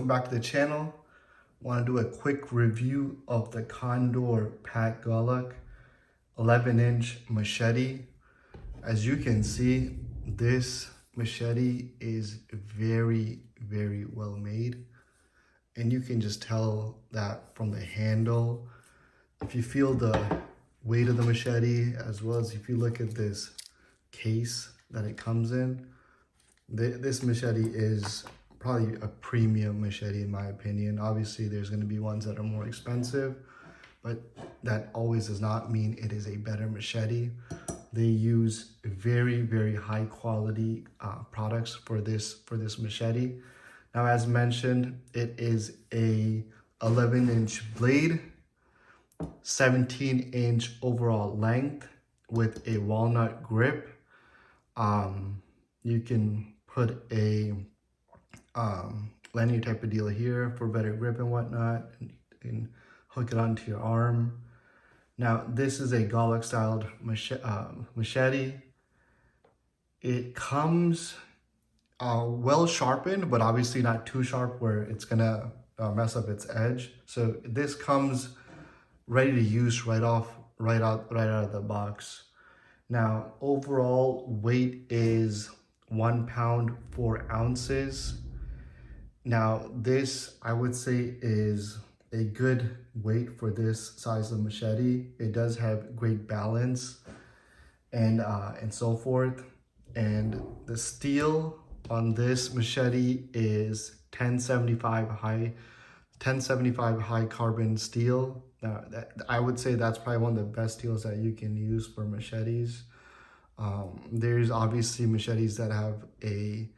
welcome back to the channel. Want to do a quick review of the CONDOR Pack GOLOK 11-inch machete. As you can see, this machete is very well made, and you can just tell that from the handle. If you feel the weight of the machete, as well as if you look at this case that it comes in, this machete is probably a premium machete in my opinion. Obviously there's going to be ones that are more expensive, but that always does not mean it is a better machete. They use very high quality products for this machete. Now, as mentioned, it is a 11-inch blade, 17-inch overall length with a walnut grip. You can put a lanyard type of deal here for better grip and whatnot, and you can hook it onto your arm. Now, this is a GOLOK styled machete. It comes well sharpened, but obviously not too sharp where it's gonna mess up its edge. So this comes ready to use right out of the box. Now, overall weight is 1 pound 4 ounces. Now, this I would say is a good weight for this size of machete. It does have great balance and so forth. And the steel on this machete is 1075 high carbon steel. Now, I would say that's probably one of the best steels that you can use for machetes. There's obviously machetes that have a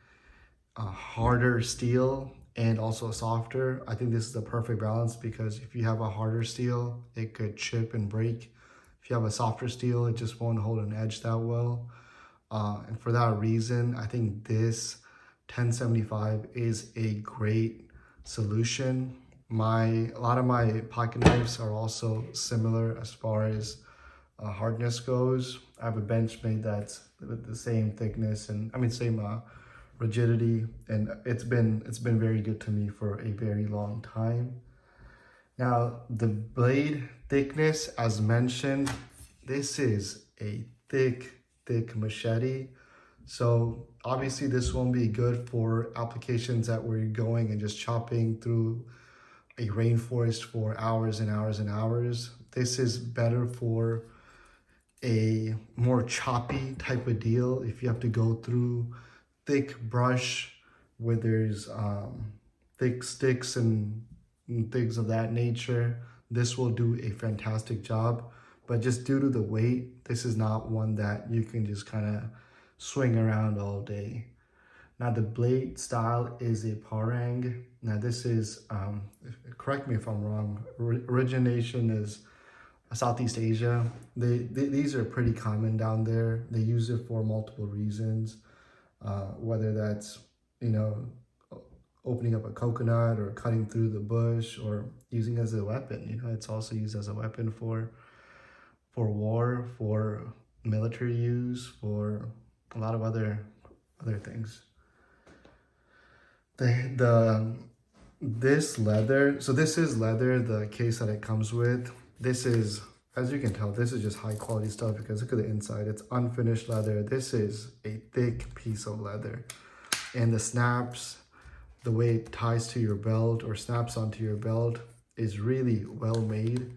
harder steel and also softer. I think this is the perfect balance, because if you have a harder steel, it could chip and break. If you have a softer steel, it just won't hold an edge that well. And for that reason, I think this 1075 is a great solution. A lot of my pocket knives are also similar as far as hardness goes. I have a Benchmade that's the same thickness and same rigidity, and it's been very good to me for a very long time. Now, the blade thickness, as mentioned, this is a thick machete. So obviously this won't be good for applications that where you're going and just chopping through a rainforest for hours and hours and hours. This is better for a more choppy type of deal. If you have to go through thick brush where there's thick sticks and things of that nature, this will do a fantastic job. But just due to the weight, this is not one that you can just kind of swing around all day. Now, the blade style is a parang. Now, this is, correct me if I'm wrong, origination is Southeast Asia. These are pretty common down there. They use it for multiple reasons, whether that's, opening up a coconut or cutting through the bush or using it as a weapon. It's also used as a weapon for war, for military use, for a lot of other things. This leather, so this is leather, the case that it comes with. This is, as you can tell, this is just high quality stuff, because look at the inside. It's unfinished leather. This is a thick piece of leather. And the snaps, the way it ties to your belt or snaps onto your belt is really well made.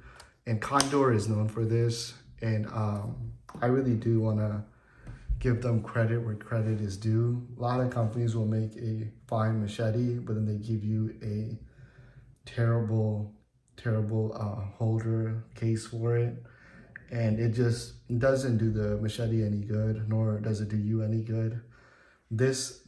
And CONDOR is known for this. And I really do want to give them credit where credit is due. A lot of companies will make a fine machete, but then they give you a terrible holder case for it, and it just doesn't do the machete any good, nor does it do you any good. This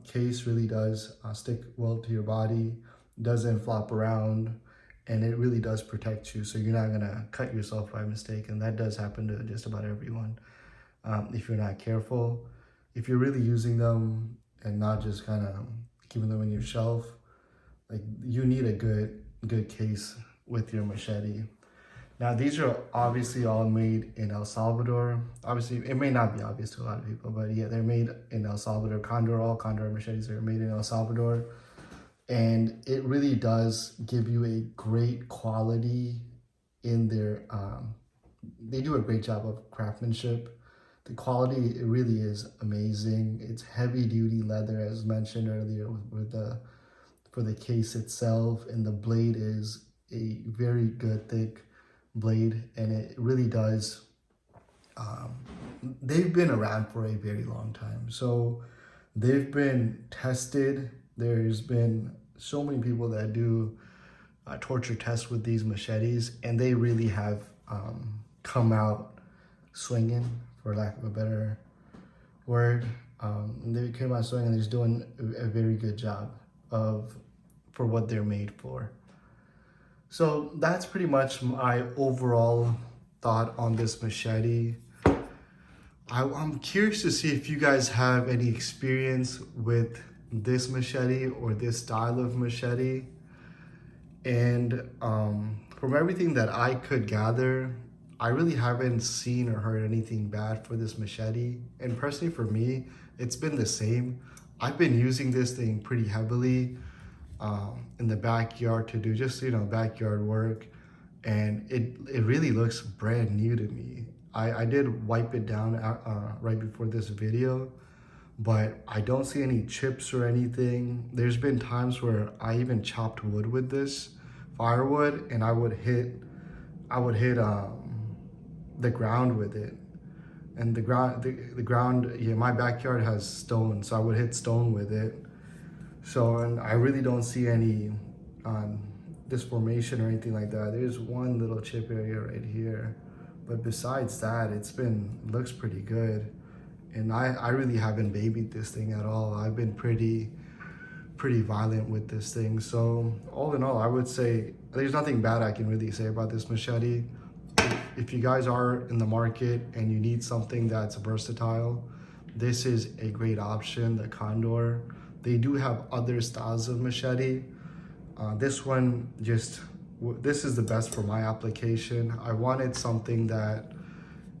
case really does stick well to your body, doesn't flop around, and it really does protect you, so you're not gonna cut yourself by mistake. And that does happen to just about everyone if you're not careful. If you're really using them and not just kind of keeping them on your shelf, like, you need a good case with your machete. Now, these are obviously all made in El Salvador. Obviously, it may not be obvious to a lot of people, but yeah, they're made in El Salvador. All CONDOR machetes are made in El Salvador. and it really does give you a great quality in their they do a great job of craftsmanship. The quality, it really is amazing. It's heavy duty leather, as mentioned earlier, with the for the case itself, and the blade is a very good thick blade, and it really does they've been around for a very long time, so they've been tested. There's been so many people that do torture tests with these machetes, and they really have come out swinging, for lack of a better word. They came out swinging, and they're just doing a very good job of for what they're made for. So that's pretty much my overall thought on this machete. I'm curious to see if you guys have any experience with this machete or this style of machete. And from everything that I could gather, I really haven't seen or heard anything bad for this machete. And personally for me, it's been the same. I've been using this thing pretty heavily in the backyard to do just, backyard work. And it really looks brand new to me. I did wipe it down right before this video, but I don't see any chips or anything. There's been times where I even chopped wood with this firewood, and I would hit the ground with it. And the ground, yeah, my backyard has stone, so I would hit stone with it. So, and I really don't see any disformation or anything like that. There's one little chip area right here, but besides that, looks pretty good. And I really haven't babied this thing at all. I've been pretty violent with this thing. So all in all, I would say there's nothing bad I can really say about this machete. If you guys are in the market and you need something that's versatile, this is a great option, the CONDOR. They do have other styles of machete. This is the best for my application. I wanted something that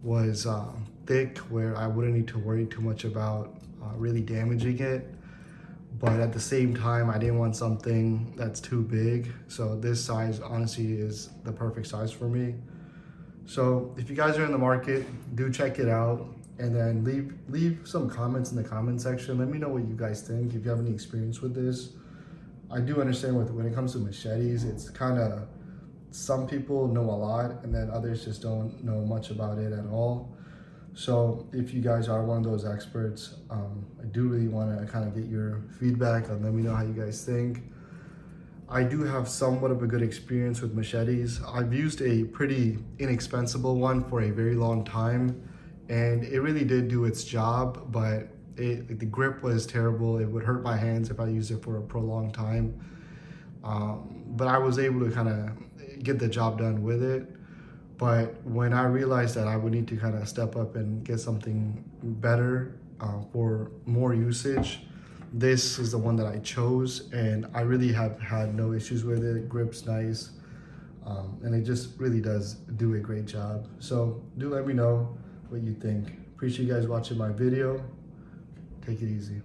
was thick, where I wouldn't need to worry too much about really damaging it. But at the same time, I didn't want something that's too big. So this size honestly is the perfect size for me. So if you guys are in the market, do check it out, and then leave some comments in the comment section. Let me know what you guys think, if you have any experience with this. I do understand when it comes to machetes, it's kind of, some people know a lot and then others just don't know much about it at all. So if you guys are one of those experts, I do really want to kind of get your feedback and let me know how you guys think. I do have somewhat of a good experience with machetes. I've used a pretty inexpensive one for a very long time, and it really did do its job, but the grip was terrible. It would hurt my hands if I used it for a prolonged time. But I was able to kind of get the job done with it. But when I realized that I would need to kind of step up and get something better for more usage, this is the one that I chose, and I really have had no issues with it. Grip's nice, and it just really does do a great job. So do let me know what you think. Appreciate you guys watching my video. Take it easy.